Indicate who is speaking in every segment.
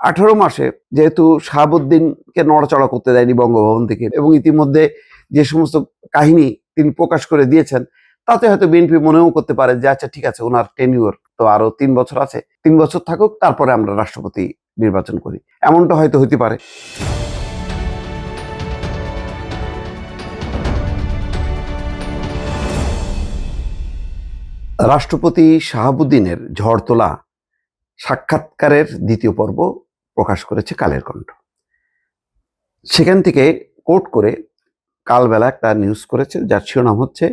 Speaker 1: 18 মাসে যেহেতু শাহাবুদ্দিনকে নড়াচড়া করতে দেয়নি বঙ্গভবন থেকে, এবং ইতিমধ্যে যে সমস্ত কাহিনী তিনি প্রকাশ করে দিয়েছেন, তাতে হয়তো বিএনপি মনেও করতে পারে যে আচ্ছা ঠিক আছে, ওনার টেনিউর তো আরো 3 বছর আছে, 3 বছর থাকুক, তারপরে আমরা রাষ্ট্রপতি নির্বাচন করি, এমনটা হয়তো হতে পারে। রাষ্ট্রপতি শাহাবুদ্দিনের ঝড় তোলা সাক্ষাৎকারের দ্বিতীয় পর্ব প্রকাশ করেছে কালের কণ্ঠ। সেখান থেকে কোট করে কালবেলা একটা নিউজ করেছে, যার শিরোনাম হচ্ছে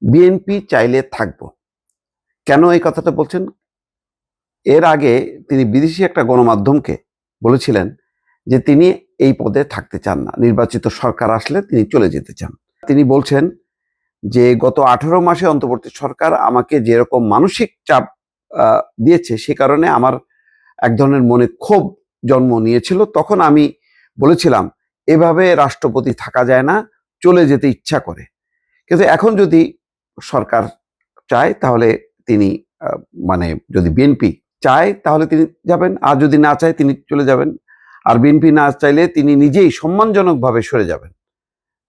Speaker 1: বিএনপি চাইলে থাকবো। কেন এই কথাটা বলছেন? এর আগে তিনি বিদেশি একটা গণমাধ্যমকে বলেছিলেন যে তিনি এই পদে থাকতে চান না, নির্বাচিত সরকার আসলে তিনি চলে যেতে চান। তিনি বলছেন যে গত 18 মাসে অন্তর্বর্তী সরকার আমাকে যেরকম মানসিক চাপ দিয়েছে, সে কারণে আমার এক ধরনের মনে ক্ষোভ জন্ম নিয়েছিল। তখন আমি বলেছিলাম এভাবে রাষ্ট্রপতি থাকা যায় না, চলে যেতে ইচ্ছা করে। কিন্তু এখন যদি সরকার চায় তাহলে তিনি মানে যদি বিএনপি চায় তাহলে তিনি যাবেন, আর যদি না চায় তিনি চলে যাবেন, আর বিএনপি না চাইলে তিনি নিজেই সম্মানজনকভাবে সরে যাবেন,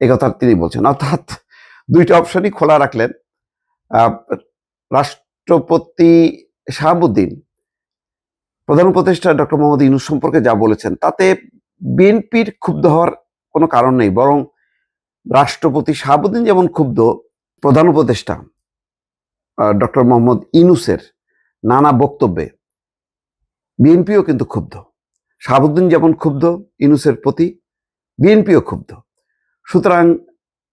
Speaker 1: এই কথা তিনি বলছেন। অর্থাৎ দুইটা অপশনই খোলা রাখলেন। রাষ্ট্রপতি শাহাবুদ্দিন প্রধান উপদেষ্টা ডক্টর মোহাম্মদ ইউনূস সম্পর্কে যা বলেছেন তাতে বিএনপির ক্ষুব্ধ হওয়ার কোনো কারণ নেই, বরং রাষ্ট্রপতি শাহাবুদ্দিন যেমন ক্ষুব্ধ, প্রধান উপদেষ্টা ডক্টর মোহাম্মদ ইউনূসের নানা বক্তব্যে বিএনপিও কিন্তু ক্ষুব্ধ। শাহাবুদ্দিন যেমন ক্ষুব্ধ ইউনূসের প্রতি, বিএনপিও ক্ষুব্ধ। সুতরাং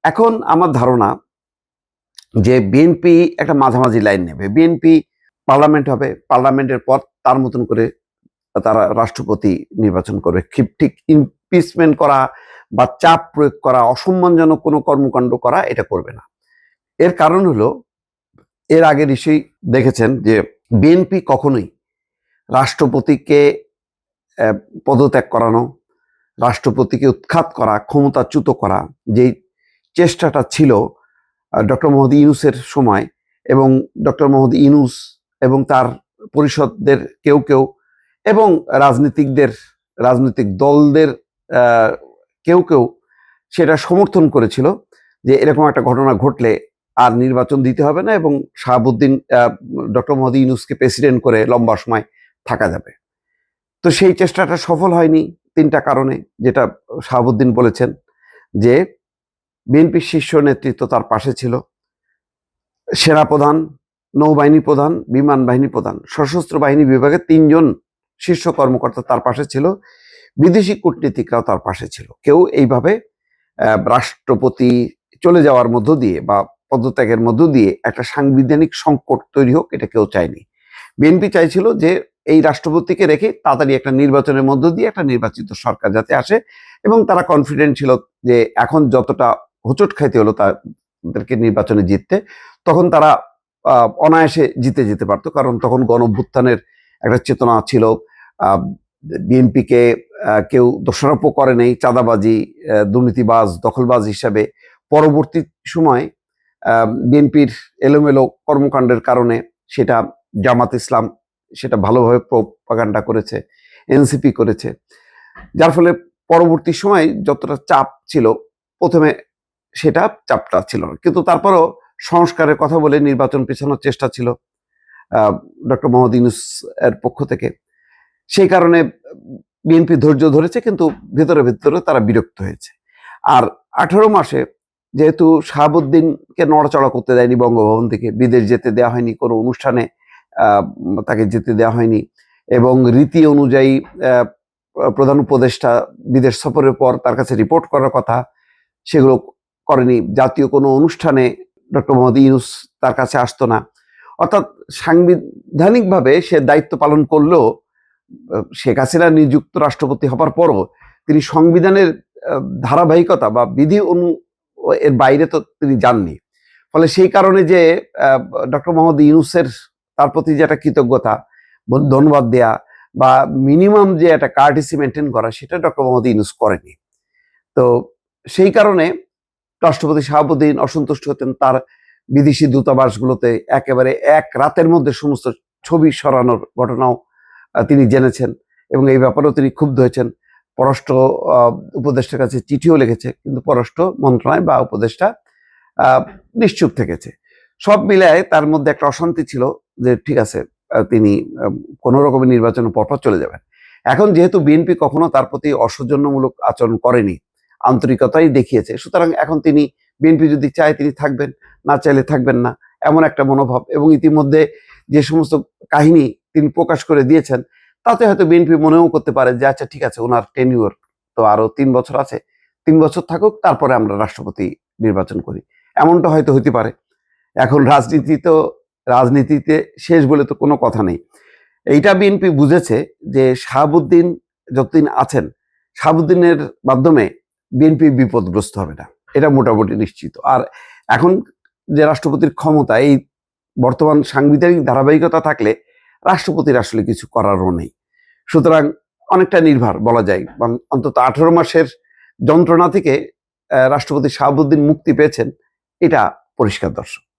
Speaker 1: এখন আমার ধারণা যে বিএনপি একটা মাঝামাঝি লাইন নেবে। বিএনপি পার্লামেন্ট হবে, পার্লামেন্টের পর তার মতন করে তারা রাষ্ট্রপতি নির্বাচন করবে। ঠিক ইমপিচমেন্ট করা বা চাপ প্রয়োগ করা, অসম্মানজনক কোনো কর্মকাণ্ড করা, এটা করবে না। এর কারণ হলো, এর আগে নিশ্চয়ই দেখেছেন যে বিএনপি কখনোই রাষ্ট্রপতিকে পদত্যাগ করানো, রাষ্ট্রপতিকে উৎখাত করা, ক্ষমতাচ্যুত করা, যেই চেষ্টাটা ছিল ডক্টর মোহাম্মদ ইউনূসের সময়, এবং ডক্টর মোহাম্মদ ইউনূস এবং তার পরিষদদের কেউ কেউ এবং রাজনৈতিক দলদের কেউ কেউ সেটা সমর্থন করেছিল যে এরকম একটা ঘটনা ঘটলে আর নির্বাচন দিতে হবে না, এবং শাহাবুদ্দিন ডক্টর মোহাম্মদ ইউনূসকে প্রেসিডেন্ট করে লম্বা সময় থাকা যাবে। তো সেই চেষ্টাটা সফল হয়নি 3টা কারণে, যেটা শাহাবুদ্দিন বলেছেন যে বিএনপির শীর্ষ নেতৃত্ব তার পাশে ছিল, সেনাপ্রধান, নৌবাহিনী প্রধান, বিমান বাহিনী প্রধান, সশস্ত্র বাহিনী বিভাগের 3 জন শীর্ষ কর্মকর্তা তার পাশে ছিল, বিদেশি কূটনীতিকরাও তার পাশে ছিল। কেউ এইভাবে রাষ্ট্রপতি চলে যাওয়ার মধ্য দিয়ে বা পদত্যাগের মধ্য দিয়ে একটা সাংবিধানিক সংকট তৈরি হোক, এটা কেউ চায়নি। বিএনপি চাইছিল যে এই রাষ্ট্রপতিকে রেখে তাড়াতাড়ি একটা নির্বাচনের মধ্য দিয়ে একটা নির্বাচিত সরকার যাতে আসে, এবং তারা কনফিডেন্ট ছিল যে এখন যতটা হোঁচট খাইতে হলো তাদেরকে নির্বাচনে জিততে, তখন তারা অনায়াসে জিতে যেতে পারতো, কারণ তখন গণঅভ্যুত্থানের একটা চেতনা ছিল। বিএনপিকে কেউ দোষারোপও করে নেই চাঁদাবাজি, দুর্নীতিবাজ, দখলবাজ হিসাবে। পরবর্তী সময় বিএনপির এলোমেলো কর্মকাণ্ডের কারণে সেটা জামাত ইসলাম সেটা ভালোভাবে প্রোপাগান্ডা করেছে, এনসিপি করেছে, যার ফলে পরবর্তী সময় যতটা চাপ ছিল প্রথমে সেটা চাপটা ছিল না, কিন্তু তারপরও সংস্কারের কথা বলে নির্বাচন পেছানোর চেষ্টা ছিল ডক্টর মোহাম্মদ ইউনূস এর পক্ষ থেকে। সেই কারণে বিএনপি ধৈর্য ধরেছে, কিন্তু ভেতরে ভেতরে তারা বিরক্ত হয়েছে। আর 18 মাসে যেহেতু শাহাবুদ্দিনকে নড়াচড়া করতে দেয়নি বঙ্গভবন থেকে, বিদেশ যেতে দেওয়া হয়নি, কোনো অনুষ্ঠানে তাকে যেতে দেওয়া হয়নি, এবং রীতি অনুযায়ী প্রধান উপদেষ্টা বিদেশ সফরের পর তার কাছে রিপোর্ট করার কথা, সেগুলো করেনি। জাতীয় কোনো অনুষ্ঠানে ডক্টর মোহাম্মদ ইউনূস তার কাছে আসতো না। অর্থাৎ সাংবিধানিকভাবে সে দায়িত্ব পালন করলেও, শেখ হাসিনা নিযুক্ত রাষ্ট্রপতি হবার পরও তিনি সংবিধানের ধারাবাহিকতা বা বিধি এর বাইরে তো তিনি যাননি। ফলে সেই কারণে যে ডক্টর মোহাম্মদ ইউনূসের তার প্রতি যে একটা কৃতজ্ঞতা, ধন্যবাদ দেয়া বা মিনিমাম যে একটা কার্টিসি মেনটেন করা, সেটা ডক্টর মোহাম্মদ ইউনূস করেনি। তো সেই কারণে রাষ্ট্রপতি শাহাবুদ্দিন অসন্তুষ্ট হতেন। তার বিদেশি দূতাবাসগুলোতে একেবারে এক রাতের মধ্যে সমস্ত ছবি সরানোর ঘটনাও তিনি জেনেছেন, এবং এই ব্যাপারেও তিনি ক্ষুব্ধ হয়েছেন। পররাষ্ট্র উপদেষ্টার কাছে চিঠিও লিখেছে, কিন্তু পররাষ্ট্র মন্ত্রণালয় বা উপদেষ্টা নিশ্চুপ থেকেছে। সব মিলায় তার মধ্যে একটা অশান্তি ছিল যে ঠিক আছে, তিনি কোনো রকমের নির্বাচনে পরপর চলে যাবেন। এখন যেহেতু বিএনপি কখনো তার প্রতি অসৌজন্যমূলক আচরণ করেনি, আন্তরিকতাই দেখিয়েছে, সুতরাং এখন তিনি, বিএনপি যদি চায় তিনি থাকবেন, না চাইলে থাকবেন না, এমন একটা মনোভাব। এবং ইতিমধ্যে যে সমস্ত কাহিনী তিনি প্রকাশ করে দিয়েছেন, তাতে হয়তো বিএনপি মনেও করতে পারে যে আচ্ছা ঠিক আছে, ওনার টেনিউর তো আরো 3 বছর আছে, 3 বছর থাকুক, তারপরে আমরা রাষ্ট্রপতি নির্বাচন করি, এমনটা হয়তো হতে পারে। এখন রাজনীতিতে শেষ বলে তো কোনো কথা নেই। এইটা বিএনপি বুঝেছে যে শাহাবুদ্দিন যতদিন আছেন, শাহাবুদ্দিনের মাধ্যমে বিএনপি বিপদগ্রস্ত হবে না, এটা মোটামুটি নিশ্চিত। আর এখন যে রাষ্ট্রপতির ক্ষমতা, এই বর্তমান সাংবিধানিক ধারাবাহিকতা থাকলে রাষ্ট্রপতির আসলে কিছু করারও নেই। সুতরাং অনেকটা নির্ভর বলা যায়, অন্তত 18 মাসের যন্ত্রণা থেকে রাষ্ট্রপতি শাহাবুদ্দিন মুক্তি পেয়েছেন, এটা পরিষ্কার দর্শক।